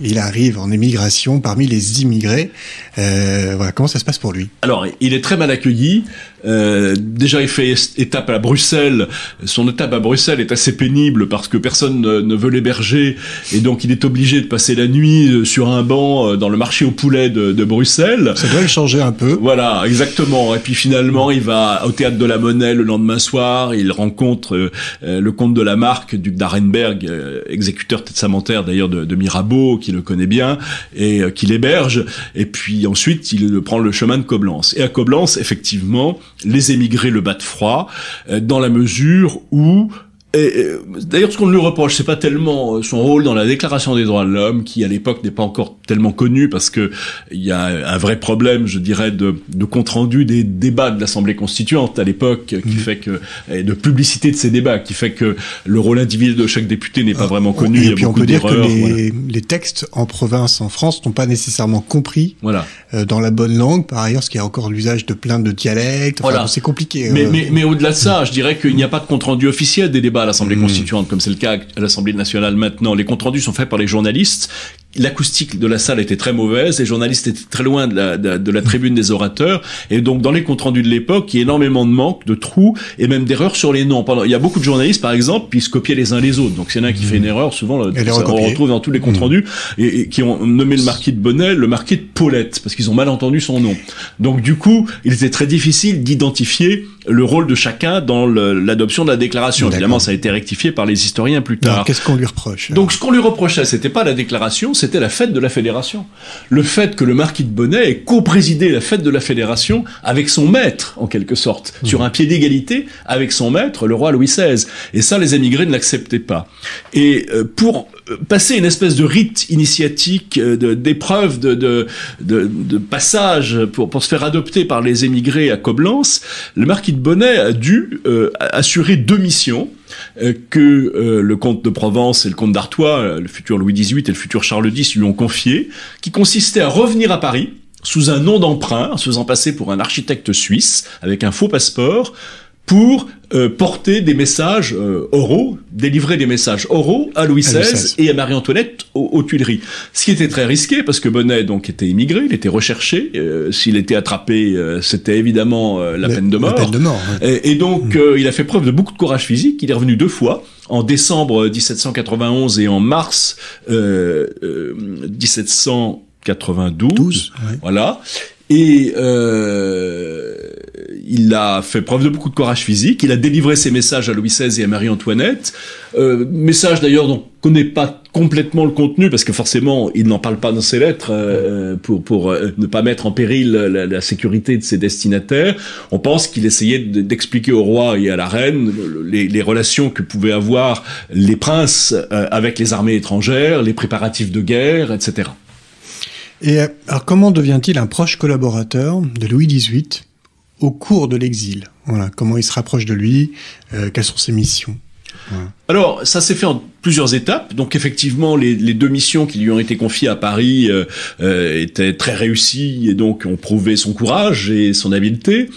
il arrive en émigration parmi les immigrés? Voilà, comment ça se passe pour lui? Alors, il est très mal accueilli. Déjà, il fait étape à Bruxelles. Son étape à Bruxelles est assez pénible parce que personne ne veut l'héberger, et donc il est obligé de passer la nuit sur un banc dans le marché aux poulets de Bruxelles. Ça doit le changer un peu. Voilà, exactement. Et puis finalement, il va au théâtre de la Monnaie le lendemain soir. Il rencontre le comte de la Marque, duc d'Arenberg, exécuteur testamentaire d'ailleurs de Mirabeau, qui le connaît bien et qui l'héberge. Et puis ensuite, il prend le chemin de Coblence. Et à Coblence, effectivement, les émigrés le battent froid, dans la mesure où D'ailleurs, ce qu'on lui reproche, c'est pas tellement son rôle dans la Déclaration des droits de l'homme, qui à l'époque n'est pas encore tellement connu, parce que il y a un vrai problème, je dirais, de compte rendu des débats de l'Assemblée constituante à l'époque, qui fait que, et de publicité de ces débats, qui fait que le rôle individuel de chaque député n'est pas vraiment connu. Et puis on peut dire que les textes en province, en France, n'ont pas nécessairement compris dans la bonne langue, par ailleurs, parce qu'il y a encore l'usage de plein de dialectes. Enfin, c'est compliqué. Mais au-delà de ça, je dirais qu'il n'y a pas de compte rendu officiel des débats à l'Assemblée constituante, comme c'est le cas à l'Assemblée nationale maintenant. Les comptes rendus sont faits par les journalistes. L'acoustique de la salle était très mauvaise, les journalistes étaient très loin de la tribune des orateurs, et donc dans les comptes rendus de l'époque, il y a énormément de manques, de trous, et même d'erreurs sur les noms. Il y a beaucoup de journalistes, par exemple, qui se copiaient les uns les autres. Donc s'il y en a un qui fait une erreur, souvent on retrouve dans tous les comptes rendus, et qui ont nommé le marquis de Bonnet le marquis de Paulette, parce qu'ils ont mal entendu son nom. Donc du coup, il était très difficile d'identifier le rôle de chacun dans l'adoption de la déclaration. Évidemment, ça a été rectifié par les historiens plus tard. Alors, qu'est-ce qu'on lui reproche? Donc, ce qu'on lui reprochait, c'était pas la déclaration, c'était la fête de la Fédération. Le fait que le marquis de Bonnet ait co-présidé la fête de la Fédération avec son maître, en quelque sorte, sur un pied d'égalité avec son maître, le roi Louis XVI. Et ça, les émigrés ne l'acceptaient pas. Et pour passer une espèce de rite initiatique, d'épreuve, de passage pour se faire adopter par les émigrés à Coblence, le marquis de Bonnet a dû assurer 2 missions que le comte de Provence et le comte d'Artois, le futur Louis XVIII et le futur Charles X, lui ont confiées, qui consistaient à revenir à Paris sous un nom d'emprunt, en se faisant passer pour un architecte suisse avec un faux passeport, pour porter des messages oraux, délivrer des messages oraux à Louis XVI et à Marie-Antoinette aux Tuileries. Ce qui était très risqué, parce que Bonnet donc était immigré, il était recherché. S'il était attrapé, c'était évidemment la peine de mort. Et donc, il a fait preuve de beaucoup de courage physique. Il est revenu 2 fois, en décembre 1791 et en mars 1792. Voilà. Et il a fait preuve de beaucoup de courage physique. Il a délivré ses messages à Louis XVI et à Marie-Antoinette. Messages d'ailleurs dont on ne connaît pas complètement le contenu, parce que forcément, il n'en parle pas dans ses lettres pour ne pas mettre en péril la sécurité de ses destinataires. On pense qu'il essayait d'expliquer au roi et à la reine les relations que pouvaient avoir les princes avec les armées étrangères, les préparatifs de guerre, etc. Et alors, comment devient-il un proche collaborateur de Louis XVIII au cours de l'exil? Voilà, comment il se rapproche de lui, quelles sont ses missions? Voilà. Alors, ça s'est fait en plusieurs étapes. Donc, effectivement, les 2 missions qui lui ont été confiées à Paris étaient très réussies et donc ont prouvé son courage et son habileté.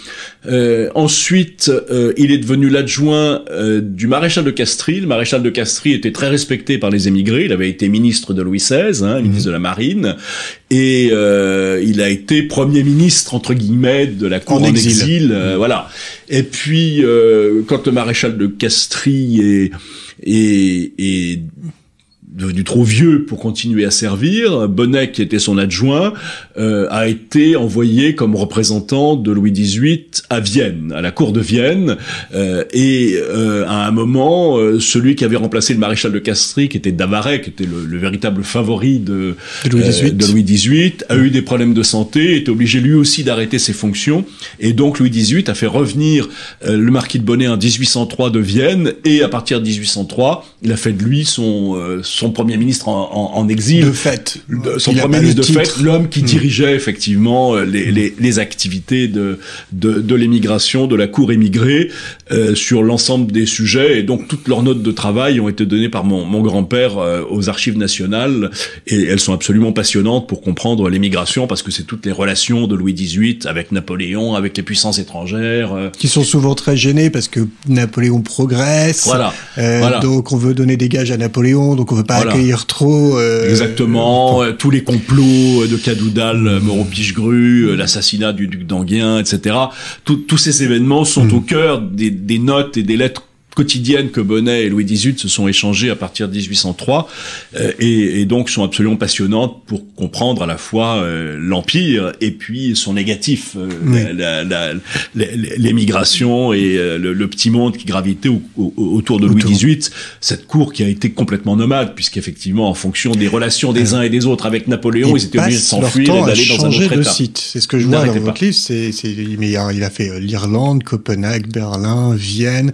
Ensuite, il est devenu l'adjoint du maréchal de Castries. Le maréchal de Castries était très respecté par les émigrés. Il avait été ministre de Louis XVI, ministre de la Marine, et il a été premier ministre entre guillemets de la cour en exil. Voilà. Et puis, quand le maréchal de Castries est devenu trop vieux pour continuer à servir, Bonnet, qui était son adjoint, a été envoyé comme représentant de Louis XVIII à Vienne, à la cour de Vienne, et à un moment, celui qui avait remplacé le maréchal de Castries, qui était Davaret, qui était le véritable favori de Louis XVIII, a eu des problèmes de santé, était obligé lui aussi d'arrêter ses fonctions, et donc Louis XVIII a fait revenir le marquis de Bonnet en 1803 de Vienne, et à partir de 1803, il a fait de lui son premier ministre en exil. De fait. Son premier ministre de fait, l'homme qui dirigeait effectivement les activités de l'émigration, de la cour émigrée, sur l'ensemble des sujets. Et donc, toutes leurs notes de travail ont été données par mon grand-père aux archives nationales. Et elles sont absolument passionnantes pour comprendre l'émigration, parce que c'est toutes les relations de Louis XVIII avec Napoléon, avec les puissances étrangères. Qui sont souvent très gênés parce que Napoléon progresse. Voilà. Donc, on veut donner des gages à Napoléon, donc on veut pas accueillir trop. Exactement. Tous les complots de Cadoudal, Moreau-Pichegru, l'assassinat du duc d'Enghien, etc. Tous ces événements sont au cœur des notes et des lettres quotidiennes que Bonnet et Louis XVIII se sont échangées à partir de 1803 et donc sont absolument passionnantes pour comprendre à la fois l'Empire et puis son négatif, l'émigration et le petit monde qui gravitait autour de Louis XVIII, cette cour qui a été complètement nomade, puisqu'effectivement en fonction des relations des uns et des autres avec Napoléon, ils étaient obligés de s'enfuir et d'aller dans un autre état. C'est ce que je vois dans votre livre, il a fait l'Irlande, Copenhague, Berlin, Vienne,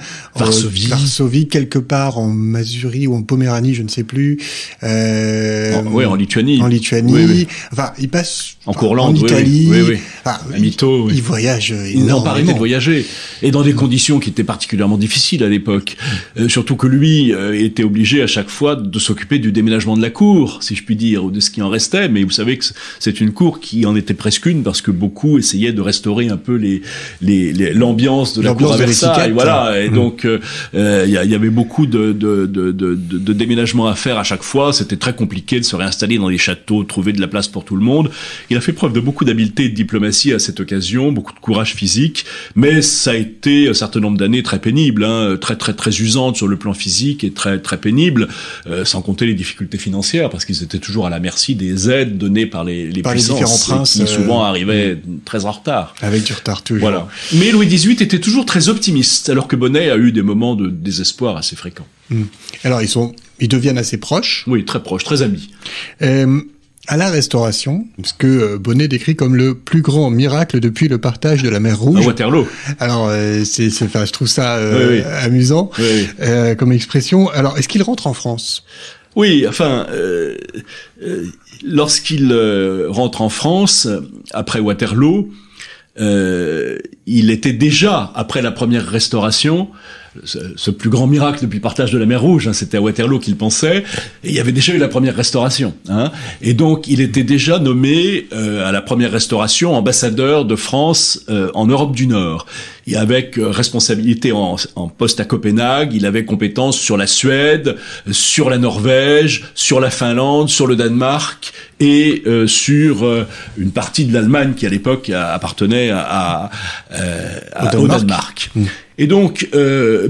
Varsovie, quelque part en Masurie ou en Poméranie, je ne sais plus. En Lituanie. En Lituanie. Oui. Enfin, il passe en Courlande, en Italie. Oui. Enfin, à Mito. Il voyage énormément. Il n'a pas arrêté de voyager. Et dans des conditions qui étaient particulièrement difficiles à l'époque. Surtout que lui était obligé à chaque fois de s'occuper du déménagement de la cour, si je puis dire, ou de ce qui en restait. Mais vous savez que c'est une cour qui en était presque une, parce que beaucoup essayaient de restaurer un peu l'ambiance de la cour à Versailles. Voilà. Et donc, il y avait beaucoup de déménagements à faire à chaque fois. C'était très compliqué de se réinstaller dans les châteaux, trouver de la place pour tout le monde. Il a fait preuve de beaucoup d'habileté et de diplomatie à cette occasion, beaucoup de courage physique, mais ça a été un certain nombre d'années très pénibles, très usante sur le plan physique et très pénible, sans compter les difficultés financières, parce qu'ils étaient toujours à la merci des aides données par les puissances, différents princes, qui souvent arrivaient très en retard. Avec du retard toujours. Voilà. Mais Louis XVIII était toujours très optimiste, alors que Bonnet a eu des moments de désespoir assez fréquents. Alors ils deviennent assez proches. Oui, très proches, très amis. À la Restauration, ce que Bonnet décrit comme le plus grand miracle depuis le partage de la mer Rouge. À Waterloo. Alors, je trouve ça amusant comme expression. Alors, est-ce qu'il rentre en France ? Oui, enfin, lorsqu'il rentre en France, après Waterloo, il était déjà, après la première Restauration, ce plus grand miracle depuis le partage de la mer Rouge, c'était à Waterloo qu'il pensait, et il y avait déjà eu la première Restauration. Et donc, il était déjà nommé à la première Restauration ambassadeur de France en Europe du Nord. Et avec responsabilité en poste à Copenhague, il avait compétence sur la Suède, sur la Norvège, sur la Finlande, sur le Danemark et sur une partie de l'Allemagne qui à l'époque appartenait au Danemark. Et donc,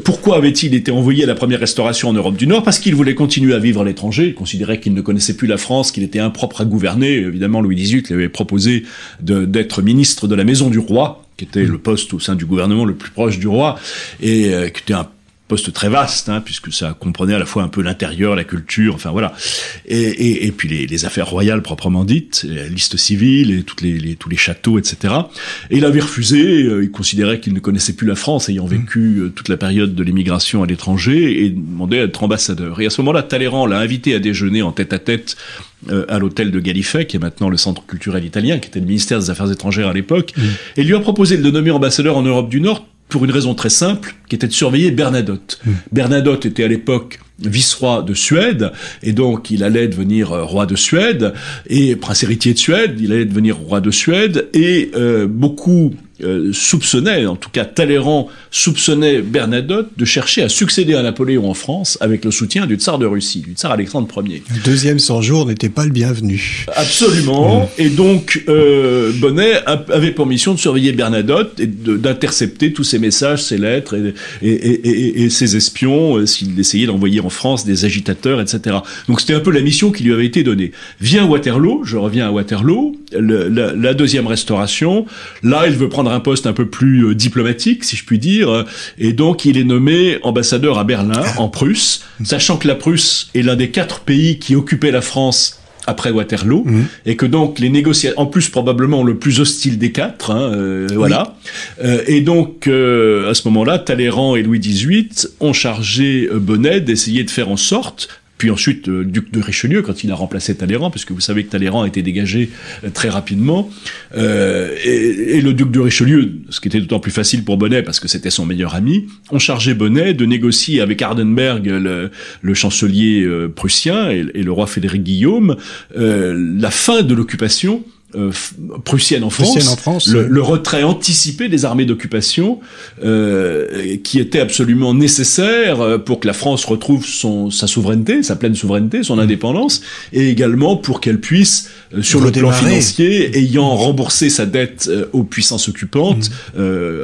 pourquoi avait-il été envoyé à la première Restauration en Europe du Nord ? Parce qu'il voulait continuer à vivre à l'étranger. Il considérait qu'il ne connaissait plus la France, qu'il était impropre à gouverner. Évidemment, Louis XVIII lui avait proposé d'être ministre de la Maison du Roi, qui était le poste au sein du gouvernement le plus proche du roi, et qui était un poste très vaste, puisque ça comprenait à la fois un peu l'intérieur, la culture, enfin voilà, et puis les affaires royales proprement dites, la liste civile et tous les châteaux, etc. Et il avait refusé. Il considérait qu'il ne connaissait plus la France, ayant vécu toute la période de l'émigration à l'étranger, et demandait à être ambassadeur. Et à ce moment-là, Talleyrand l'a invité à déjeuner en tête-à-tête à l'hôtel de Gallifet, qui est maintenant le centre culturel italien, qui était le ministère des Affaires étrangères à l'époque, et lui a proposé de le nommer ambassadeur en Europe du Nord pour une raison très simple, qui était de surveiller Bernadotte. Bernadotte était à l'époque vice-roi de Suède, et donc il allait devenir roi de Suède, et prince héritier de Suède, il allait devenir roi de Suède, et beaucoup soupçonnait, en tout cas Talleyrand soupçonnait Bernadotte de chercher à succéder à Napoléon en France avec le soutien du tsar de Russie, du tsar Alexandre Ier. Le deuxième 100 jours n'était pas le bienvenu. Absolument. Et donc Bonnet avait pour mission de surveiller Bernadotte et d'intercepter tous ses messages, ses lettres et ses espions s'il essayait d'envoyer en France des agitateurs, etc. Donc c'était un peu la mission qui lui avait été donnée. Vient Waterloo, je reviens à Waterloo, la deuxième Restauration. Là, il veut prendre un poste un peu plus diplomatique, si je puis dire, et donc il est nommé ambassadeur à Berlin, en Prusse, sachant que la Prusse est l'un des 4 pays qui occupaient la France après Waterloo, et que donc les négociations, en plus probablement le plus hostile des 4, voilà. Et donc à ce moment-là, Talleyrand et Louis XVIII ont chargé Bonnet d'essayer de faire en sorte, puis ensuite duc de Richelieu quand il a remplacé Talleyrand, parce que vous savez que Talleyrand a été dégagé très rapidement, et le duc de Richelieu, ce qui était d'autant plus facile pour Bonnet parce que c'était son meilleur ami, ont chargé Bonnet de négocier avec Hardenberg, le chancelier prussien, et le roi Frédéric Guillaume, la fin de l'occupation prussienne en France, le retrait anticipé des armées d'occupation qui était absolument nécessaire pour que la France retrouve sa souveraineté, sa pleine souveraineté, son indépendance, et également pour qu'elle puisse, sur le plan financier, ayant remboursé sa dette aux puissances occupantes,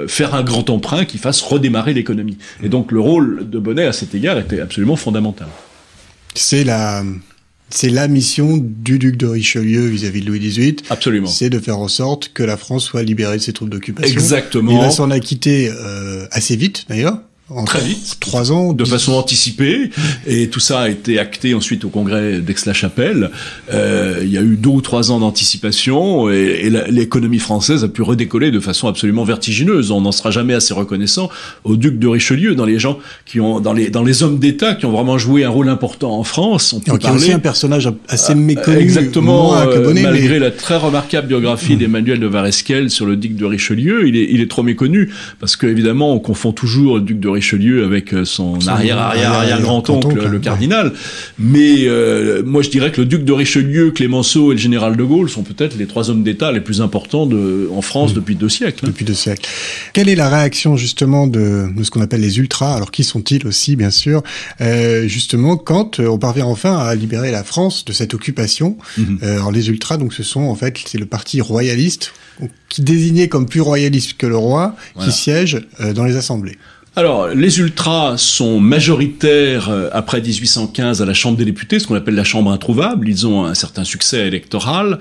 faire un grand emprunt qui fasse redémarrer l'économie. Et donc le rôle de Bonnet à cet égard était absolument fondamental. C'est la mission du duc de Richelieu vis-à-vis de Louis XVIII. Absolument. C'est de faire en sorte que la France soit libérée de ses troupes d'occupation. Exactement. Il va s'en acquitter assez vite, d'ailleurs. Très vite, 3 ans, de façon anticipée, et tout ça a été acté ensuite au congrès d'Aix-la-Chapelle. Il y a eu 2 ou 3 ans d'anticipation, et l'économie française a pu redécoller de façon absolument vertigineuse. On n'en sera jamais assez reconnaissant au duc de Richelieu, dans les gens qui ont, dans les hommes d'État qui ont vraiment joué un rôle important en France. On peut parler, aussi un personnage assez méconnu, exactement, que Bonnet, malgré la très remarquable biographie d'Emmanuel de Varesquiel sur le duc de Richelieu, il est trop méconnu, parce que évidemment on confond toujours le duc de Richelieu avec son arrière-grand-oncle, le cardinal. Mais moi, je dirais que le duc de Richelieu, Clémenceau et le général de Gaulle sont peut-être les 3 hommes d'État les plus importants en France depuis 2 siècles. Depuis 2 siècles. Quelle est la réaction justement de ce qu'on appelle les ultras? Alors qui sont-ils aussi, bien sûr, justement quand on parvient enfin à libérer la France de cette occupation? Alors les ultras, donc c'est le parti royaliste qui désignait comme plus royaliste que le roi, qui siège dans les assemblées. Alors, les ultras sont majoritaires après 1815 à la Chambre des députés, ce qu'on appelle la Chambre introuvable. Ils ont un certain succès électoral.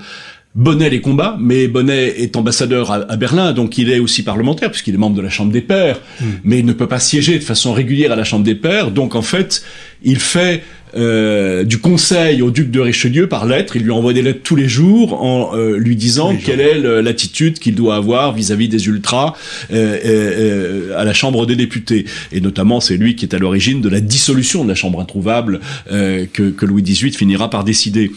Bonnet les combat, mais Bonnet est ambassadeur à Berlin, donc il est aussi parlementaire, puisqu'il est membre de la Chambre des Pairs, mais il ne peut pas siéger de façon régulière à la Chambre des Pairs, donc en fait, il fait du conseil au duc de Richelieu par lettre. Il lui envoie des lettres tous les jours en lui disant quelle est l'attitude qu'il doit avoir vis-à-vis des ultras à la Chambre des députés. Et notamment, c'est lui qui est à l'origine de la dissolution de la Chambre introuvable que Louis XVIII finira par décider.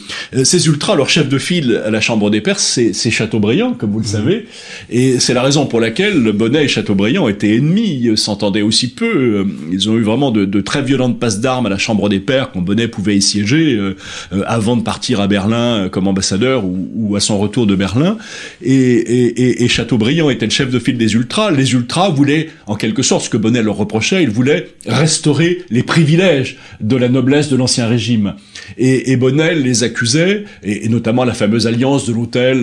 Ces ultras, leur chef de file à la Chambre des Pairs, c'est Chateaubriand, comme vous le savez. Et c'est la raison pour laquelle Bonnet et Chateaubriand étaient ennemis, s'entendaient aussi peu. Ils ont eu vraiment de très violentes passes d'armes à la Chambre des Pairs, quand Bonnet pouvait y siéger avant de partir à Berlin comme ambassadeur ou à son retour de Berlin. Et Chateaubriand était le chef de file des ultras. Les ultras voulaient, en quelque sorte, ce que Bonnet leur reprochait, ils voulaient restaurer les privilèges de la noblesse de l'Ancien Régime. Et Bonnet les accusait, et notamment la fameuse alliance de l'autel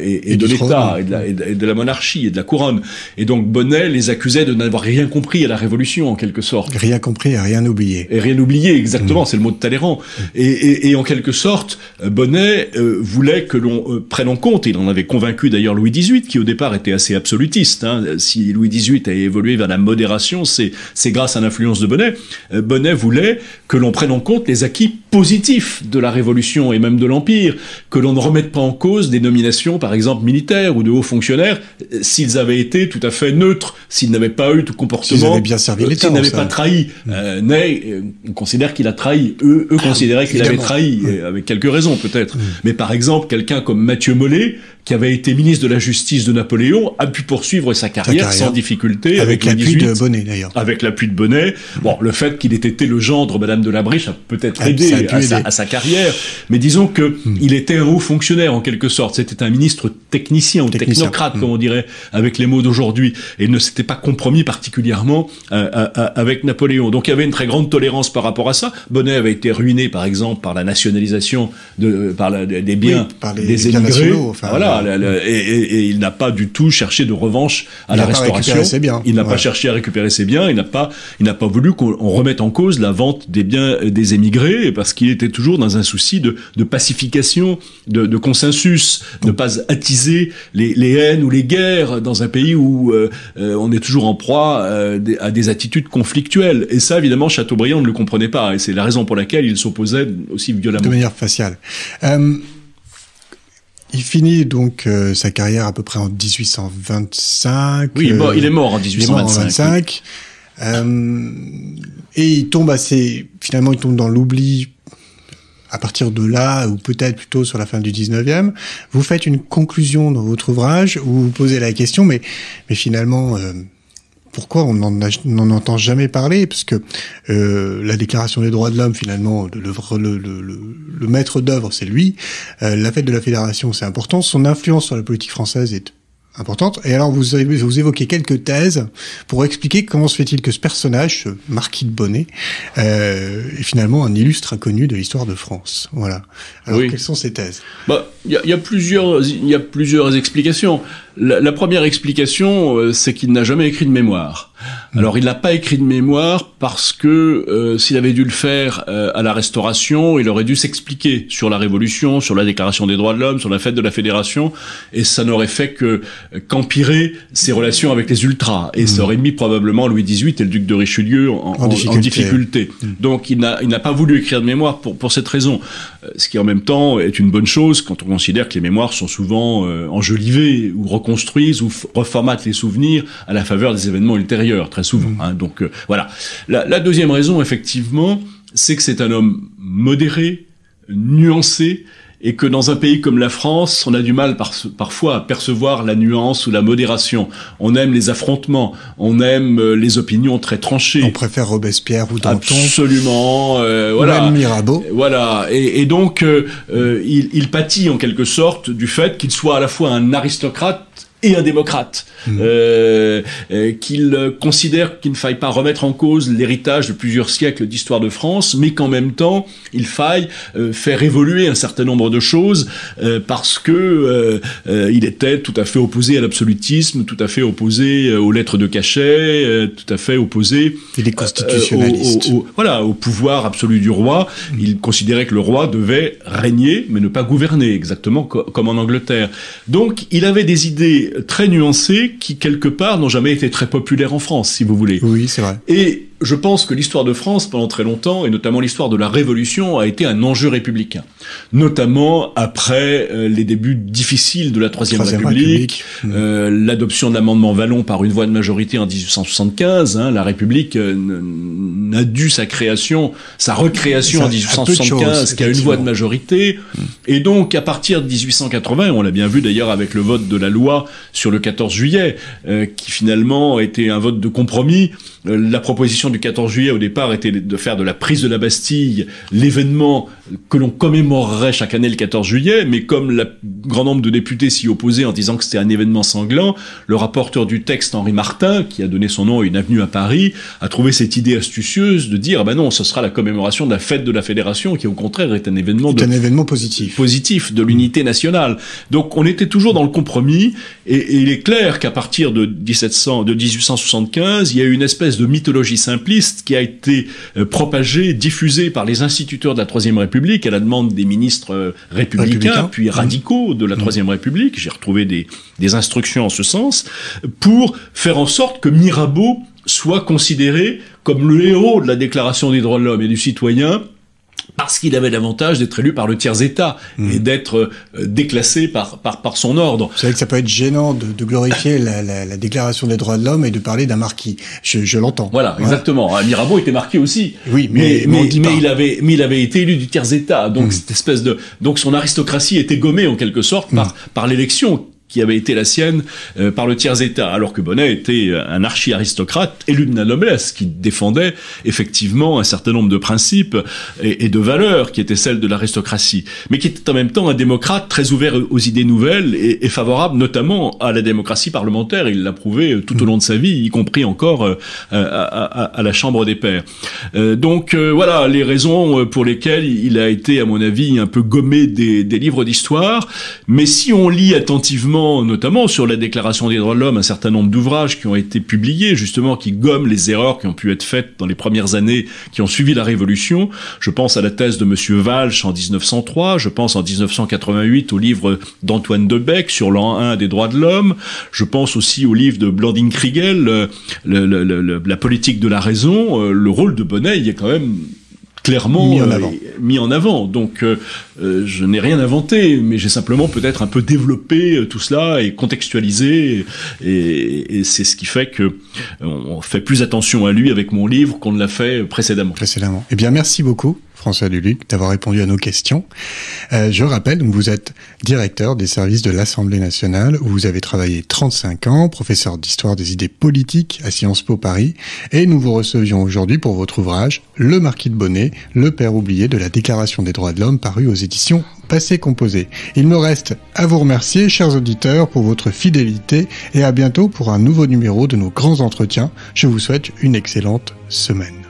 et de l'État, et de la monarchie, et de la couronne. Et donc Bonnet les accusait de n'avoir rien compris à la Révolution, en quelque sorte. Rien compris et rien oublié. Et rien oublié, exactement, c'est le mot de Talleyrand. Et en quelque sorte, Bonnet voulait que l'on prenne en compte, et il en avait convaincu d'ailleurs Louis XVIII, qui au départ était assez absolutiste. Si Louis XVIII a évolué vers la modération, c'est grâce à l'influence de Bonnet. Bonnet voulait que l'on prenne en compte les acquis positifs de la Révolution et même de l'Empire, que l'on ne remette pas en cause des nominations, par exemple militaires ou de hauts fonctionnaires, s'ils avaient été tout à fait neutres, s'ils n'avaient pas eu tout comportement, s'ils avaient bien servi l'État, s'ils n'avaient pas trahi. On considère qu'il a trahi. Eux considéraient qu'il avait trahi, avec quelques raisons peut-être. Mais par exemple, quelqu'un comme Mathieu Molé, qui avait été ministre de la Justice de Napoléon, a pu poursuivre sa carrière sans difficulté. Avec l'appui de Bonnet, d'ailleurs. Avec l'appui de Bonnet. Bon, le fait qu'il ait été le gendre de Madame de la Briche a peut-être aidé à sa carrière. Mais disons que il était un haut fonctionnaire, en quelque sorte. C'était un ministre technicien ou technocrate, comme on dirait, avec les mots d'aujourd'hui. Et il ne s'était pas compromis particulièrement avec Napoléon. Donc il y avait une très grande tolérance par rapport à ça. Bonnet avait été ruiné, par exemple, par la nationalisation des biens des émigrés. Voilà. Et il n'a pas du tout cherché de revanche à la Restauration. Il n'a pas cherché à récupérer ses biens. Il n'a pas voulu qu'on remette en cause la vente des biens des émigrés, parce qu'il était toujours dans un souci de pacification, de consensus, ne pas attiser les haines ou les guerres dans un pays où on est toujours en proie à des attitudes conflictuelles. Et ça, évidemment, Chateaubriand ne le comprenait pas. Et c'est la raison pour laquelle il s'opposait aussi violemment. De manière faciale. Il finit donc sa carrière à peu près en 1825. Oui, il est mort en 1825. Et il tombe finalement, il tombe dans l'oubli à partir de là, ou peut-être plutôt sur la fin du 19e. Vous faites une conclusion dans votre ouvrage où vous posez la question, mais finalement, pourquoi on n'en entend jamais parler? Parce que la Déclaration des droits de l'homme, finalement, le maître d'œuvre, c'est lui. La fête de la Fédération, c'est important. Son influence sur la politique française est importante. Et alors, vous évoquez quelques thèses pour expliquer comment se fait-il que ce personnage, ce marquis de Bonnet, est finalement un illustre inconnu de l'histoire de France. Voilà. Alors, quelles sont ces thèses? Il y a plusieurs explications. La première explication, c'est qu'il n'a jamais écrit de mémoire. Alors, il n'a pas écrit de mémoire parce que s'il avait dû le faire à la Restauration, il aurait dû s'expliquer sur la Révolution, sur la Déclaration des droits de l'homme, sur la fête de la Fédération, et ça n'aurait fait qu'empirer ses relations avec les ultras, et ça aurait mis probablement Louis XVIII et le duc de Richelieu en difficulté. Donc, il n'a pas voulu écrire de mémoire pour cette raison, ce qui en même temps est une bonne chose quand on considère que les mémoires sont souvent enjolivées ou reconstruisent ou reformatent les souvenirs à la faveur des événements ultérieurs, très souvent. Donc voilà. La deuxième raison, effectivement, c'est que c'est un homme modéré, nuancé, et que dans un pays comme la France, on a du mal parfois à percevoir la nuance ou la modération. On aime les affrontements, on aime les opinions très tranchées. On préfère Robespierre ou Danton. Absolument, voilà. Même Mirabeau. Voilà, et donc il pâtit en quelque sorte du fait qu'il soit à la fois un aristocrate et un démocrate, qu'il considère qu'il ne faille pas remettre en cause l'héritage de plusieurs siècles d'histoire de France, mais qu'en même temps, il faille faire évoluer un certain nombre de choses, parce que il était tout à fait opposé à l'absolutisme, tout à fait opposé aux lettres de cachet, tout à fait opposé il est constitutionnaliste. Au pouvoir absolu du roi. Il considérait que le roi devait régner, mais ne pas gouverner, exactement comme en Angleterre. Donc, il avait des idées très nuancées qui, quelque part, n'ont jamais été très populaires en France, si vous voulez. Oui, c'est vrai. Et je pense que l'histoire de France, pendant très longtemps, et notamment l'histoire de la Révolution, a été un enjeu républicain. Notamment après les débuts difficiles de la Troisième République. L'adoption de l'amendement Vallon par une voix de majorité en 1875. La République n'a dû sa recréation en 1875 qu'à une voix de majorité. Et donc, à partir de 1880, on l'a bien vu d'ailleurs avec le vote de la loi sur le 14 juillet, qui finalement était un vote de compromis. La proposition du 14 juillet, au départ, était de faire de la prise de la Bastille l'événement que l'on commémorerait chaque année le 14 juillet, mais comme le grand nombre de députés s'y opposaient en disant que c'était un événement sanglant, le rapporteur du texte, Henri Martin, qui a donné son nom à une avenue à Paris, a trouvé cette idée astucieuse de dire, non, ce sera la commémoration de la fête de la Fédération, qui au contraire est un événement positif de l'unité nationale. Donc on était toujours dans le compromis, et il est clair qu'à partir de 1875, il y a eu une espèce de mythologie simpliste qui a été propagée, diffusée par les instituteurs de la Troisième République à la demande des ministres républicains, puis radicaux de la Troisième République. J'ai retrouvé des instructions en ce sens, pour faire en sorte que Mirabeau soit considéré comme le héros de la Déclaration des droits de l'homme et du citoyen, parce qu'il avait l'avantage d'être élu par le tiers-État et d'être déclassé par son ordre. Vous savez que ça peut être gênant de glorifier la Déclaration des droits de l'homme et de parler d'un marquis. Je l'entends. Voilà, exactement. Mirabeau était marquis aussi. Oui, mais il avait été élu du tiers-État. Donc donc son aristocratie était gommée en quelque sorte par l'élection qui avait été la sienne par le tiers-État, alors que Bonnet était un archi-aristocrate élu de la noblesse, qui défendait effectivement un certain nombre de principes et de valeurs qui étaient celles de l'aristocratie, mais qui était en même temps un démocrate très ouvert aux idées nouvelles et favorable notamment à la démocratie parlementaire. Il l'a prouvé tout au long de sa vie, y compris encore à la Chambre des Pairs. Donc voilà les raisons pour lesquelles il a été, à mon avis, un peu gommé des livres d'histoire, mais si on lit attentivement, notamment sur la Déclaration des droits de l'homme, un certain nombre d'ouvrages qui ont été publiés, justement, qui gomment les erreurs qui ont pu être faites dans les premières années qui ont suivi la Révolution. Je pense à la thèse de Monsieur Walsh en 1903, je pense en 1988 au livre d'Antoine Debec sur l'an 1 des droits de l'homme, je pense aussi au livre de Blanding-Kriegel, la politique de la raison. Le rôle de Bonnet, il est quand même clairement mis en avant. Donc je n'ai rien inventé, mais j'ai simplement peut-être un peu développé tout cela et contextualisé, et c'est ce qui fait que on fait plus attention à lui avec mon livre qu'on ne l'a fait précédemment. Eh bien, merci beaucoup François Duluc d'avoir répondu à nos questions. Je rappelle, donc, vous êtes directeur des services de l'Assemblée nationale, où vous avez travaillé 35 ans, professeur d'histoire des idées politiques à Sciences Po Paris, et nous vous recevions aujourd'hui pour votre ouvrage « Le Marquis de Bonnet, le père oublié de la Déclaration des droits de l'homme » paru aux éditions Passé Composé. Il me reste à vous remercier, chers auditeurs, pour votre fidélité, et à bientôt pour un nouveau numéro de nos grands entretiens. Je vous souhaite une excellente semaine.